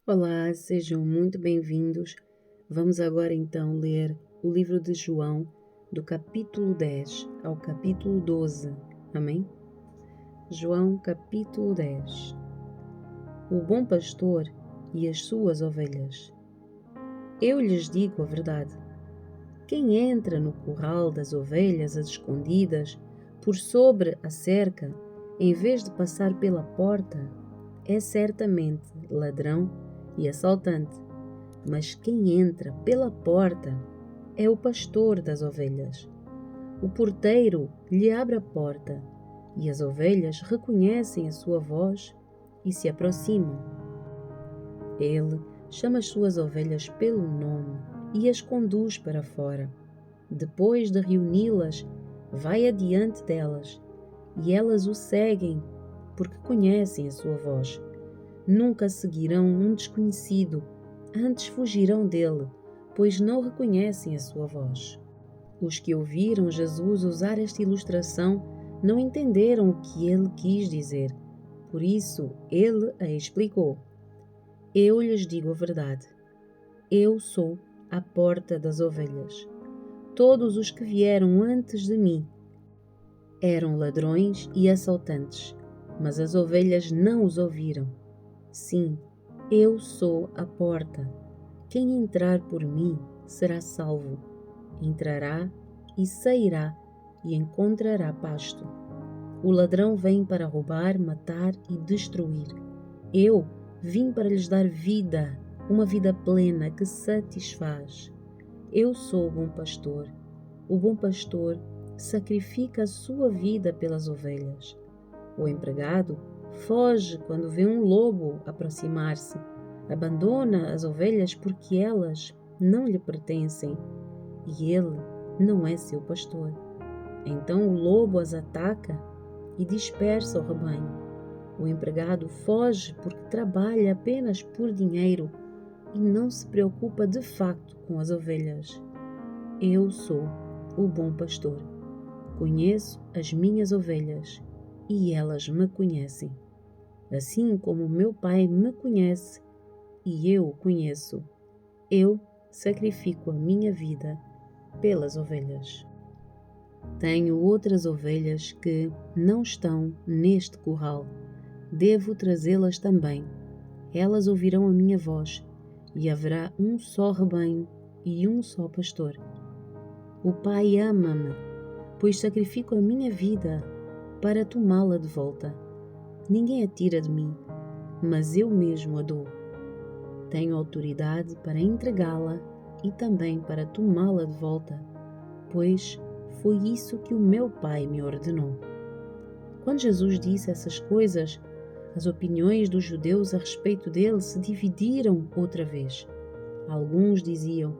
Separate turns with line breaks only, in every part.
Olá, sejam muito bem-vindos. Vamos agora então ler o livro de João, do capítulo 10 ao capítulo 12. Amém? João, capítulo 10. O bom pastor e as suas ovelhas. Eu lhes digo a verdade. Quem entra no curral das ovelhas às escondidas, por sobre a cerca, em vez de passar pela porta, é certamente ladrão e assaltante. Mas quem entra pela porta é o pastor das ovelhas. O porteiro lhe abre a porta e as ovelhas reconhecem a sua voz e se aproximam. Ele chama as suas ovelhas pelo nome e as conduz para fora. Depois de reuni-las, vai adiante delas e elas o seguem porque conhecem a sua voz. Nunca seguirão um desconhecido, antes fugirão dele, pois não reconhecem a sua voz. Os que ouviram Jesus usar esta ilustração não entenderam o que ele quis dizer. Por isso, ele a explicou. Eu lhes digo a verdade. Eu sou a porta das ovelhas. Todos os que vieram antes de mim eram ladrões e assaltantes, mas as ovelhas não os ouviram. Sim, eu sou a porta. Quem entrar por mim será salvo. Entrará e sairá e encontrará pasto. O ladrão vem para roubar, matar e destruir. Eu vim para lhes dar vida, uma vida plena que satisfaz. Eu sou o bom pastor. O bom pastor sacrifica a sua vida pelas ovelhas. O empregado foge quando vê um lobo aproximar-se. Abandona as ovelhas porque elas não lhe pertencem e ele não é seu pastor. Então o lobo as ataca e dispersa o rebanho. O empregado foge porque trabalha apenas por dinheiro e não se preocupa de facto com as ovelhas. Eu sou o bom pastor. Conheço as minhas ovelhas e elas me conhecem. Assim como meu Pai me conhece e eu o conheço, eu sacrifico a minha vida pelas ovelhas. Tenho outras ovelhas que não estão neste curral. Devo trazê-las também. Elas ouvirão a minha voz e haverá um só rebanho e um só pastor. O Pai ama-me, pois sacrifico a minha vida para tomá-la de volta. Ninguém a tira de mim, mas eu mesmo a dou. Tenho autoridade para entregá-la e também para tomá-la de volta, pois foi isso que o meu Pai me ordenou. Quando Jesus disse essas coisas, as opiniões dos judeus a respeito dele se dividiram outra vez. Alguns diziam: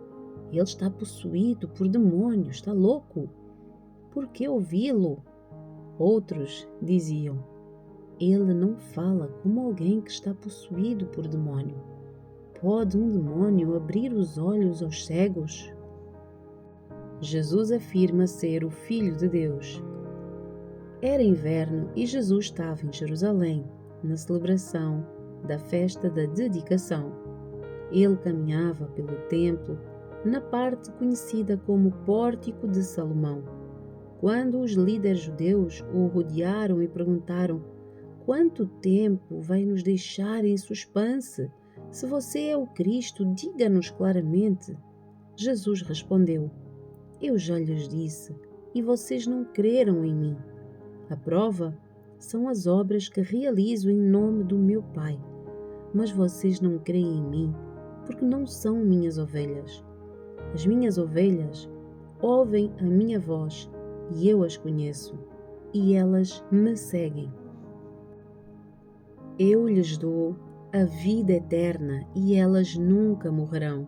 ele está possuído por demônios, está louco. Por que ouvi-lo? Outros diziam: ele não fala como alguém que está possuído por demônio. Pode um demônio abrir os olhos aos cegos? Jesus afirma ser o Filho de Deus. Era inverno e Jesus estava em Jerusalém, na celebração da festa da dedicação. Ele caminhava pelo templo, na parte conhecida como Pórtico de Salomão, quando os líderes judeus o rodearam e perguntaram: quanto tempo vai nos deixar em suspense? Se você é o Cristo, diga-nos claramente. Jesus respondeu: eu já lhes disse, e vocês não creram em mim. A prova são as obras que realizo em nome do meu Pai. Mas vocês não creem em mim, porque não são minhas ovelhas. As minhas ovelhas ouvem a minha voz, e eu as conheço, e elas me seguem. Eu lhes dou a vida eterna, e elas nunca morrerão.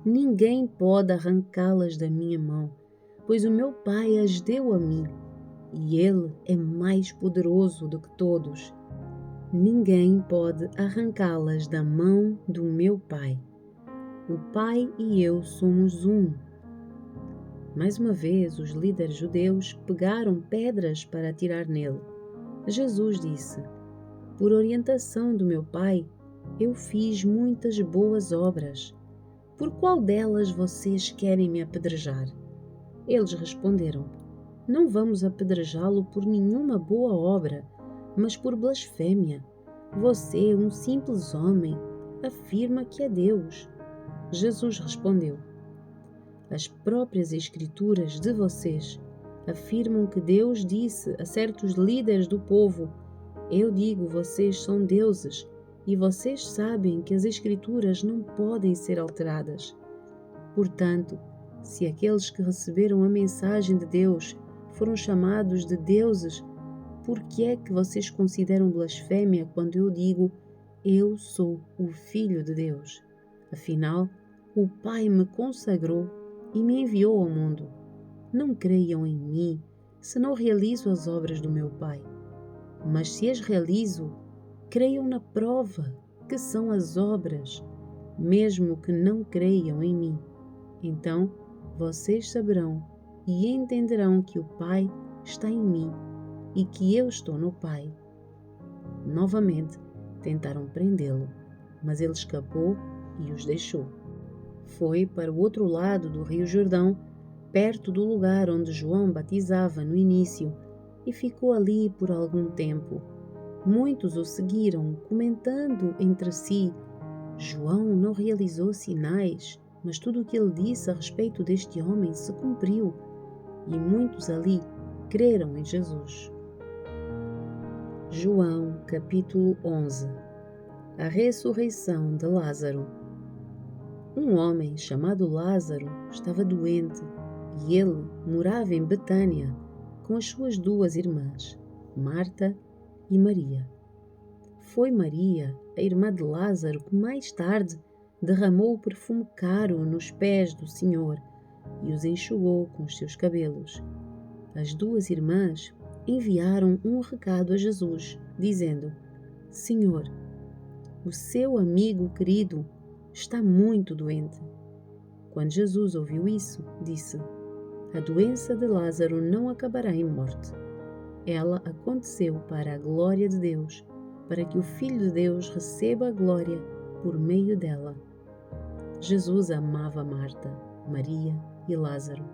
Ninguém pode arrancá-las da minha mão, pois o meu Pai as deu a mim, e Ele é mais poderoso do que todos. Ninguém pode arrancá-las da mão do meu Pai. O Pai e eu somos um. Mais uma vez, os líderes judeus pegaram pedras para atirar nele. Jesus disse: por orientação do meu Pai, Eu fiz muitas boas obras. Por qual delas vocês querem me apedrejar? Eles responderam: Não vamos apedrejá-lo por nenhuma boa obra, mas por blasfêmia. Você, um simples homem, afirma que é Deus. Jesus respondeu: As próprias Escrituras de vocês afirmam que Deus disse a certos líderes do povo: Eu digo, vocês são deuses, e vocês sabem que as Escrituras não podem ser alteradas. Portanto, se aqueles que receberam a mensagem de Deus foram chamados de deuses, por que é que vocês consideram blasfêmia quando eu digo: Eu sou o Filho de Deus? Afinal, o Pai me consagrou e me enviou ao mundo. Não creiam em mim se não realizo as obras do meu Pai. Mas se as realizo, creiam na prova, que são as obras, mesmo que não creiam em mim. Então vocês saberão e entenderão que o Pai está em mim e que eu estou no Pai. Novamente tentaram prendê-lo, mas ele escapou e os deixou. Foi para o outro lado do Rio Jordão, perto do lugar onde João batizava no início, e ficou ali por algum tempo. Muitos o seguiram, comentando entre si: João não realizou sinais, mas tudo o que ele disse a respeito deste homem se cumpriu. E muitos ali creram em Jesus. João capítulo 11. A ressurreição de Lázaro. Um homem chamado Lázaro estava doente e ele morava em Betânia com as suas 2 irmãs, Marta e Maria. Foi Maria, a irmã de Lázaro, que mais tarde derramou o perfume caro nos pés do Senhor e os enxugou com os seus cabelos. As 2 irmãs enviaram um recado a Jesus, dizendo: Senhor, o seu amigo querido está muito doente. Quando Jesus ouviu isso, disse: A doença de Lázaro não acabará em morte. Ela aconteceu para a glória de Deus, para que o Filho de Deus receba a glória por meio dela. Jesus amava Marta, Maria e Lázaro.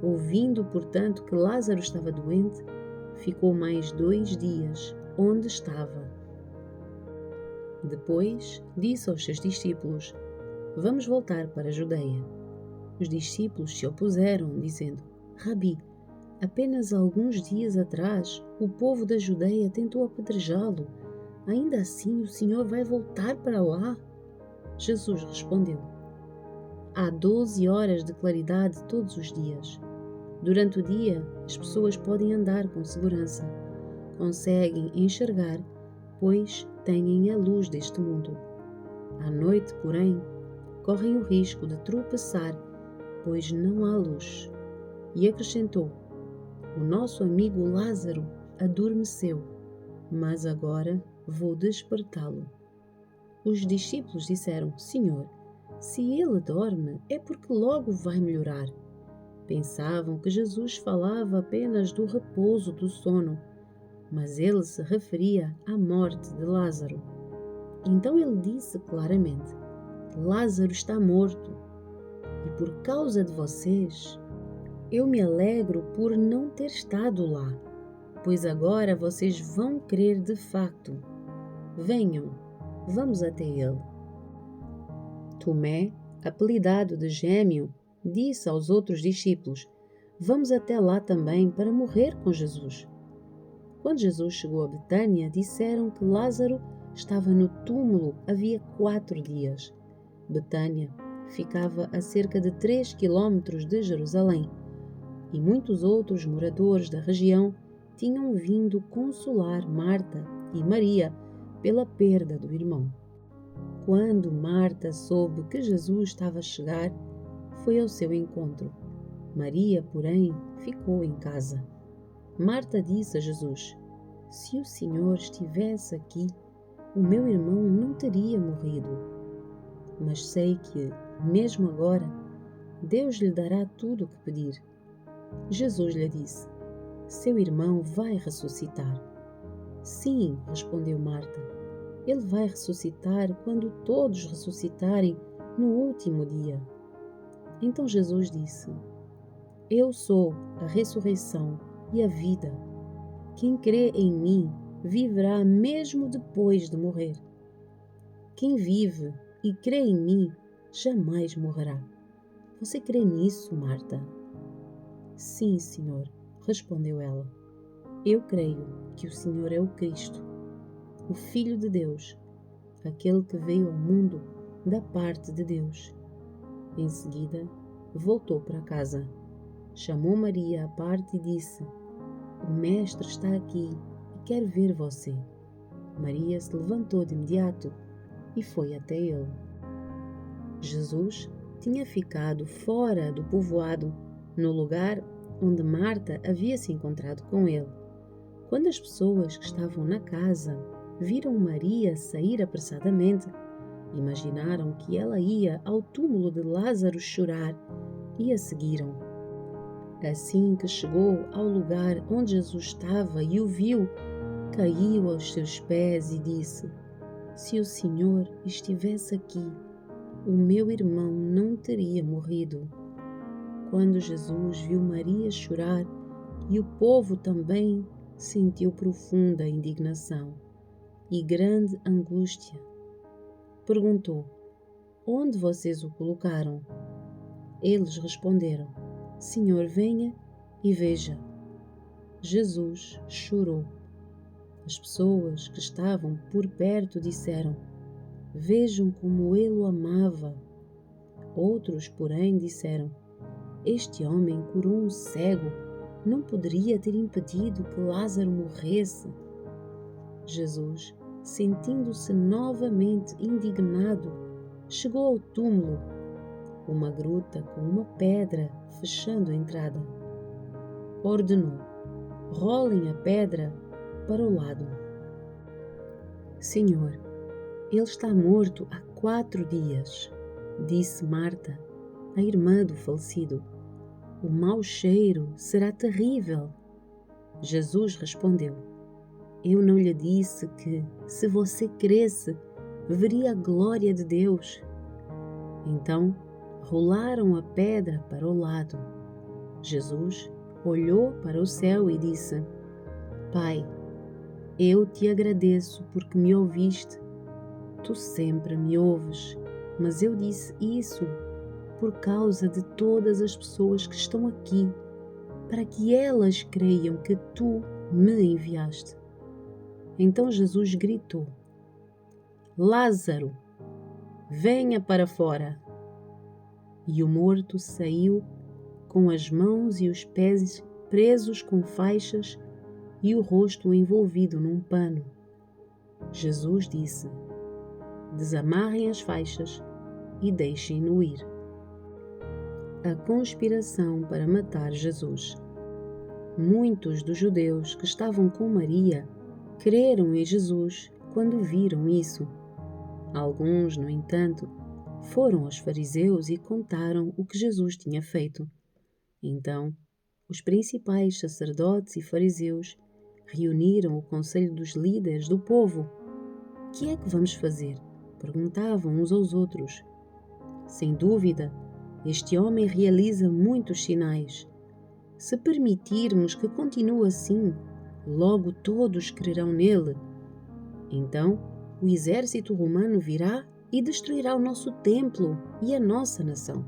Ouvindo, portanto, que Lázaro estava doente, ficou mais 2 dias onde estava. Depois disse aos seus discípulos: Vamos voltar para a Judeia. Os discípulos se opuseram, dizendo: Rabi, apenas alguns dias atrás o povo da Judeia tentou apedrejá-lo. Ainda assim o Senhor vai voltar para lá? Jesus respondeu: Há 12 horas de claridade todos os dias. Durante o dia, as pessoas podem andar com segurança. Conseguem enxergar, pois têm a luz deste mundo. À noite, porém, correm o risco de tropeçar, pois não há luz. E acrescentou: O nosso amigo Lázaro adormeceu, mas agora vou despertá-lo. Os discípulos disseram: Senhor, se ele dorme, é porque logo vai melhorar. Pensavam que Jesus falava apenas do repouso do sono, mas ele se referia à morte de Lázaro. Então ele disse claramente: Lázaro está morto, e por causa de vocês, eu me alegro por não ter estado lá, pois agora vocês vão crer de facto. Venham, vamos até ele. Tomé, apelidado de Gêmeo, disse aos outros discípulos: Vamos até lá também para morrer com Jesus. Quando Jesus chegou a Betânia, disseram que Lázaro estava no túmulo havia 4 dias. Betânia ficava a cerca de 3 quilômetros de Jerusalém, e muitos outros moradores da região tinham vindo consolar Marta e Maria pela perda do irmão. Quando Marta soube que Jesus estava a chegar, foi ao seu encontro. Maria, porém, ficou em casa. Marta disse a Jesus: Se o Senhor estivesse aqui, o meu irmão não teria morrido. Mas sei que, mesmo agora, Deus lhe dará tudo o que pedir. Jesus lhe disse: Seu irmão vai ressuscitar. Sim, respondeu Marta, Ele vai ressuscitar quando todos ressuscitarem no último dia. Então Jesus disse: Eu sou a ressurreição e a vida. Quem crê em mim viverá mesmo depois de morrer. Quem vive e crê em mim jamais morrerá. Você crê nisso, Marta? Sim, Senhor, respondeu ela. Eu creio que o Senhor é o Cristo, o Filho de Deus, aquele que veio ao mundo da parte de Deus. Em seguida, voltou para casa. Chamou Maria à parte e disse: O Mestre está aqui e quer ver você. Maria se levantou de imediato e foi até ele. Jesus tinha ficado fora do povoado, no lugar onde Marta havia se encontrado com ele. Quando as pessoas que estavam na casa viram Maria sair apressadamente, imaginaram que ela ia ao túmulo de Lázaro chorar e a seguiram. Assim que chegou ao lugar onde Jesus estava e o viu, caiu aos seus pés e disse: Se o Senhor estivesse aqui, o meu irmão não teria morrido. Quando Jesus viu Maria chorar e o povo também, sentiu profunda indignação e grande angústia. Perguntou: Onde vocês o colocaram? Eles responderam: Senhor, venha e veja. Jesus chorou. As pessoas que estavam por perto disseram: Vejam como ele o amava. Outros, porém, disseram: Este homem curou um cego, não poderia ter impedido que Lázaro morresse. Jesus, sentindo-se novamente indignado, chegou ao túmulo, uma gruta com uma pedra fechando a entrada. Ordenou: Rolem a pedra para o lado. Senhor, ele está morto há 4 dias, disse Marta, a irmã do falecido. O mau cheiro será terrível. Jesus respondeu: Eu não lhe disse que, se você cresce, veria a glória de Deus? Então, rolaram a pedra para o lado. Jesus olhou para o céu e disse: Pai, eu te agradeço porque me ouviste. Tu sempre me ouves, mas eu disse isso por causa de todas as pessoas que estão aqui, para que elas creiam que tu me enviaste. Então Jesus gritou: Lázaro, venha para fora. E o morto saiu com as mãos e os pés presos com faixas e o rosto envolvido num pano. Jesus disse: Desamarrem as faixas e deixem-no ir. A conspiração para matar Jesus. Muitos dos judeus que estavam com Maria creram em Jesus quando viram isso. Alguns, no entanto, foram aos fariseus e contaram o que Jesus tinha feito. Então, os principais sacerdotes e fariseus reuniram o conselho dos líderes do povo. Que é que vamos fazer? Perguntavam uns aos outros. Sem dúvida, este homem realiza muitos sinais. Se permitirmos que continue assim, logo todos crerão nele. Então, o exército romano virá e destruirá o nosso templo e a nossa nação.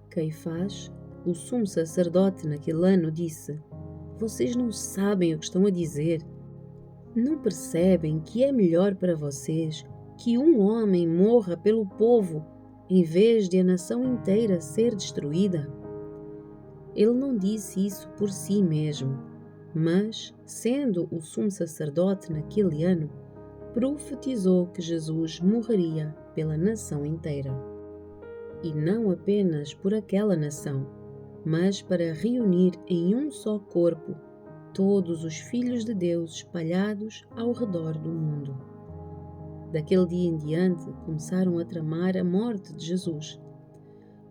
Caifás, o sumo sacerdote naquele ano, disse: Vocês não sabem o que estão a dizer. Não percebem que é melhor para vocês que um homem morra pelo povo em vez de a nação inteira ser destruída? Ele não disse isso por si mesmo, mas, sendo o sumo sacerdote naquele ano, profetizou que Jesus morreria pela nação inteira. E não apenas por aquela nação, mas para reunir em um só corpo todos os filhos de Deus espalhados ao redor do mundo. Daquele dia em diante, começaram a tramar a morte de Jesus.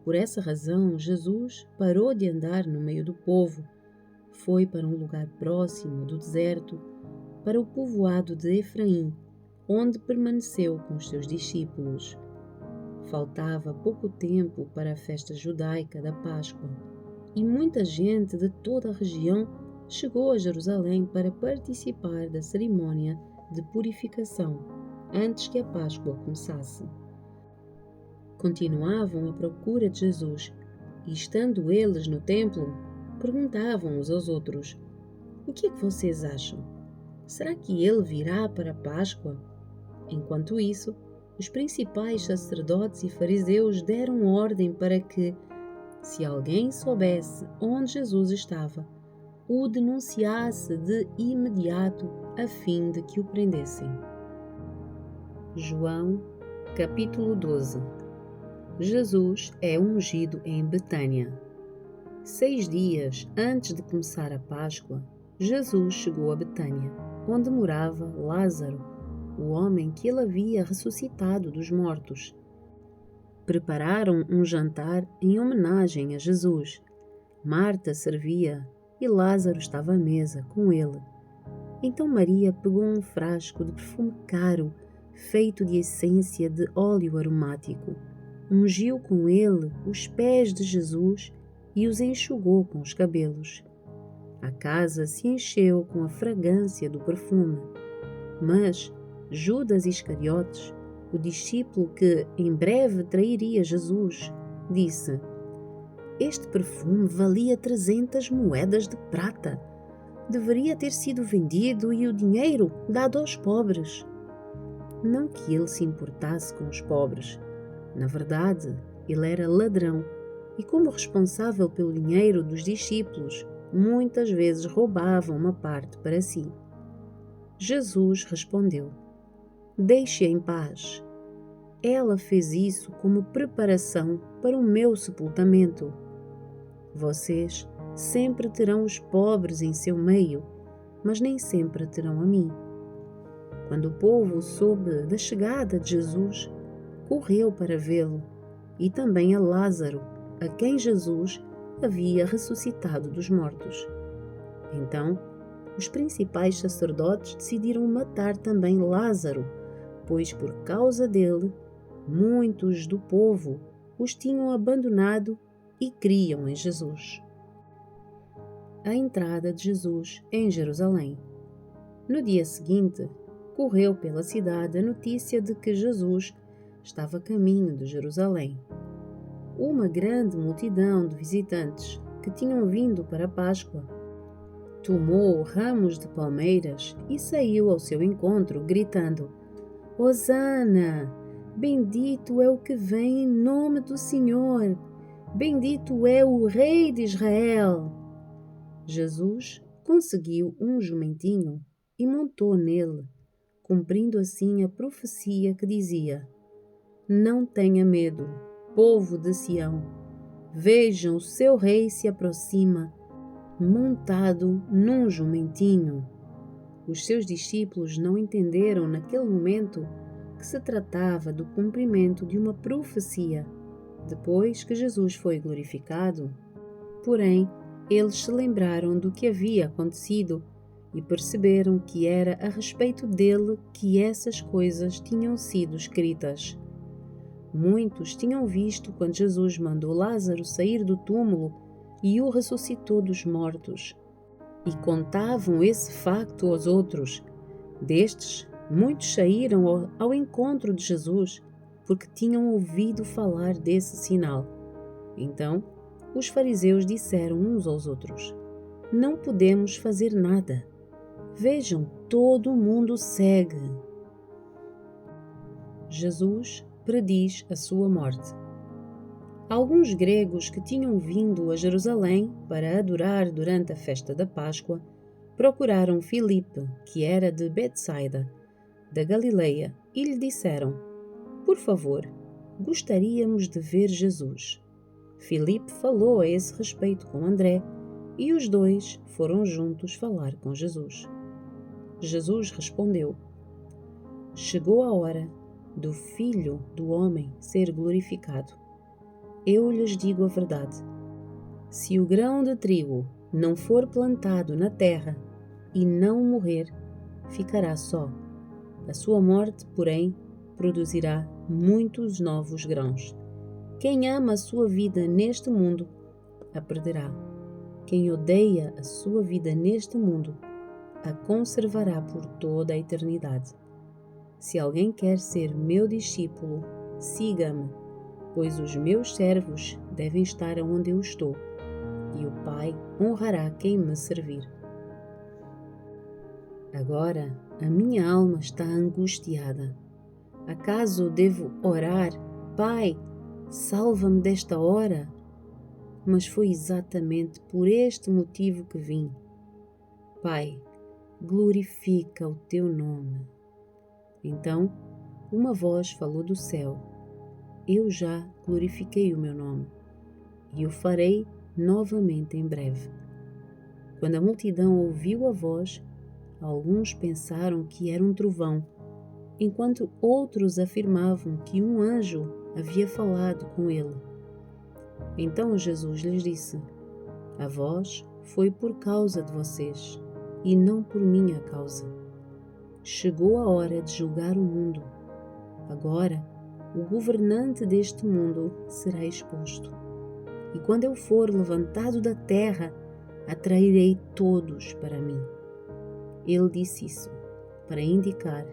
Por essa razão, Jesus parou de andar no meio do povo, foi para um lugar próximo do deserto, para o povoado de Efraim, onde permaneceu com os seus discípulos. Faltava pouco tempo para a festa judaica da Páscoa, e muita gente de toda a região chegou a Jerusalém para participar da cerimônia de purificação antes que a Páscoa começasse. Continuavam à procura de Jesus e, estando eles no templo, perguntavam uns aos outros: "O que é que vocês acham? Será que ele virá para a Páscoa?" Enquanto isso, os principais sacerdotes e fariseus deram ordem para que, se alguém soubesse onde Jesus estava, o denunciasse de imediato a fim de que o prendessem. João, capítulo 12. Jesus é ungido em Betânia. 6 dias antes de começar a Páscoa, Jesus chegou a Betânia, onde morava Lázaro, o homem que ele havia ressuscitado dos mortos. Prepararam um jantar em homenagem a Jesus. Marta servia e Lázaro estava à mesa com ele. Então Maria pegou um frasco de perfume caro, feito de essência de óleo aromático, ungiu com ele os pés de Jesus e os enxugou com os cabelos. A casa se encheu com a fragrância do perfume. Mas Judas Iscariotes, o discípulo que em breve trairia Jesus, disse: "Este perfume valia 300 moedas de prata. Deveria ter sido vendido e o dinheiro dado aos pobres." Não que ele se importasse com os pobres. Na verdade, ele era ladrão e, como responsável pelo dinheiro dos discípulos, muitas vezes roubava uma parte para si. Jesus respondeu: "Deixe-a em paz. Ela fez isso como preparação para o meu sepultamento. Vocês sempre terão os pobres em seu meio, mas nem sempre terão a mim." Quando o povo soube da chegada de Jesus, correu para vê-lo, e também a Lázaro, a quem Jesus havia ressuscitado dos mortos. Então, os principais sacerdotes decidiram matar também Lázaro, pois por causa dele, muitos do povo os tinham abandonado e criam em Jesus. A entrada de Jesus em Jerusalém. No dia seguinte, correu pela cidade a notícia de que Jesus estava a caminho de Jerusalém. Uma grande multidão de visitantes que tinham vindo para a Páscoa tomou ramos de palmeiras e saiu ao seu encontro, gritando: "Hosana! Bendito é o que vem em nome do Senhor! Bendito é o Rei de Israel!" Jesus conseguiu um jumentinho e montou nele, cumprindo assim a profecia que dizia: "Não tenha medo, povo de Sião. Vejam, o seu rei se aproxima, montado num jumentinho." Os seus discípulos não entenderam naquele momento que se tratava do cumprimento de uma profecia, depois que Jesus foi glorificado. Porém, eles se lembraram do que havia acontecido e perceberam que era a respeito dele que essas coisas tinham sido escritas. Muitos tinham visto quando Jesus mandou Lázaro sair do túmulo e o ressuscitou dos mortos, e contavam esse facto aos outros. Destes, muitos saíram ao encontro de Jesus porque tinham ouvido falar desse sinal. Então, os fariseus disseram uns aos outros: "Não podemos fazer nada. Vejam, todo o mundo segue." Jesus prediz a sua morte. Alguns gregos que tinham vindo a Jerusalém para adorar durante a festa da Páscoa procuraram Filipe, que era de Betsaida, da Galileia, e lhe disseram: "Por favor, gostaríamos de ver Jesus." Filipe falou a esse respeito com André, e os dois foram juntos falar com Jesus. Jesus respondeu: "Chegou a hora do Filho do Homem ser glorificado. Eu lhes digo a verdade. Se o grão de trigo não for plantado na terra e não morrer, ficará só. A sua morte, porém, produzirá muitos novos grãos. Quem ama a sua vida neste mundo, a perderá. Quem odeia a sua vida neste mundo, a conservará por toda a eternidade. Se alguém quer ser meu discípulo, siga-me, pois os meus servos devem estar onde eu estou, e o Pai honrará quem me servir. Agora a minha alma está angustiada. Acaso devo orar, Pai, salva-me desta hora? Mas foi exatamente por este motivo que vim. Pai, glorifica o teu nome. Então, uma voz falou do céu: Eu já glorifiquei o meu nome, e o farei novamente em breve. Quando a multidão ouviu a voz, alguns pensaram que era um trovão, enquanto outros afirmavam que um anjo havia falado com ele. Então Jesus lhes disse: A voz foi por causa de vocês, e não por minha causa. Chegou a hora de julgar o mundo. Agora, o governante deste mundo será exposto. E quando eu for levantado da terra, atrairei todos para mim. Ele disse isso para indicar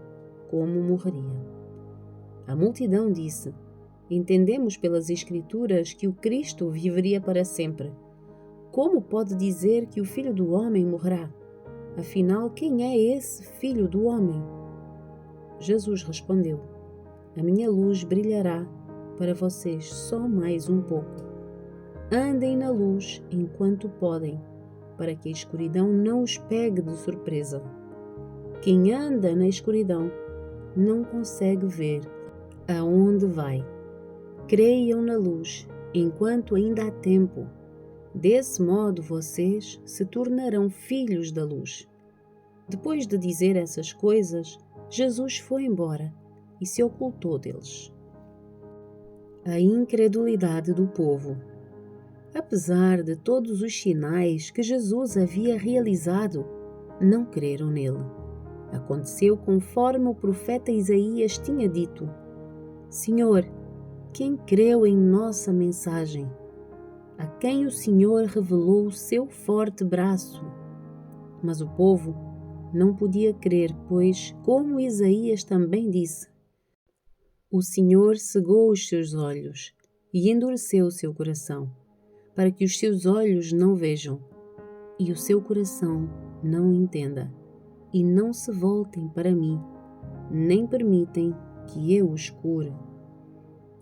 como morreria. A multidão disse: Entendemos pelas Escrituras que o Cristo viveria para sempre. Como pode dizer que o Filho do Homem morrerá? Afinal, quem é esse Filho do Homem? Jesus respondeu: A minha luz brilhará para vocês só mais um pouco. Andem na luz enquanto podem, para que a escuridão não os pegue de surpresa. Quem anda na escuridão não consegue ver aonde vai. Creiam na luz enquanto ainda há tempo. Desse modo vocês se tornarão filhos da luz. Depois de dizer essas coisas, Jesus foi embora e se ocultou deles. A incredulidade do povo. Apesar de todos os sinais que Jesus havia realizado, não creram nele. Aconteceu conforme o profeta Isaías tinha dito: Senhor, quem creu em nossa mensagem? A quem o Senhor revelou o seu forte braço? Mas o povo não podia crer, pois, como Isaías também disse, o Senhor cegou os seus olhos e endureceu o seu coração, para que os seus olhos não vejam e o seu coração não entenda, e não se voltem para mim, nem permitem que eu os cure.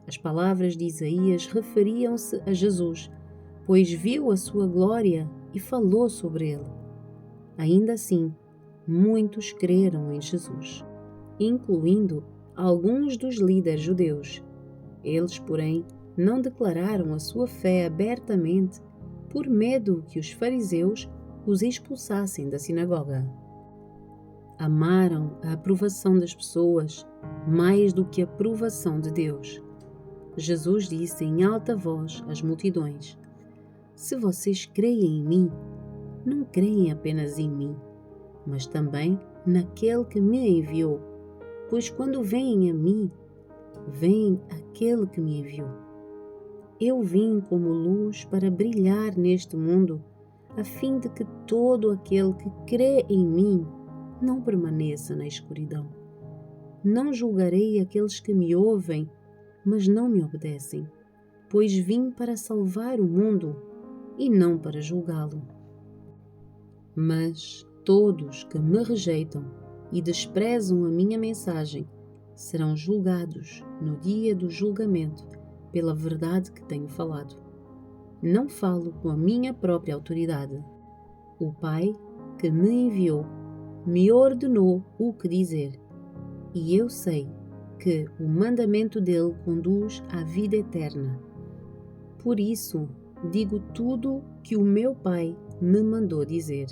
As palavras de Isaías referiam-se a Jesus, pois viu a sua glória e falou sobre ele. Ainda assim, muitos creram em Jesus, incluindo alguns dos líderes judeus. Eles, porém, não declararam a sua fé abertamente por medo que os fariseus os expulsassem da sinagoga. Amaram a aprovação das pessoas mais do que a aprovação de Deus. Jesus disse em alta voz às multidões: Se vocês creem em mim, não creem apenas em mim, mas também naquele que me enviou. Pois quando vêm a mim, vem aquele que me enviou. Eu vim como luz para brilhar neste mundo, a fim de que todo aquele que crê em mim não permaneça na escuridão. Não julgarei aqueles que me ouvem, mas não me obedecem, pois vim para salvar o mundo e não para julgá-lo. Mas todos que me rejeitam e desprezam a minha mensagem serão julgados no dia do julgamento pela verdade que tenho falado. Não falo com a minha própria autoridade. O Pai que me enviou me ordenou o que dizer, e eu sei que o mandamento dele conduz à vida eterna. Por isso, digo tudo que o meu Pai me mandou dizer.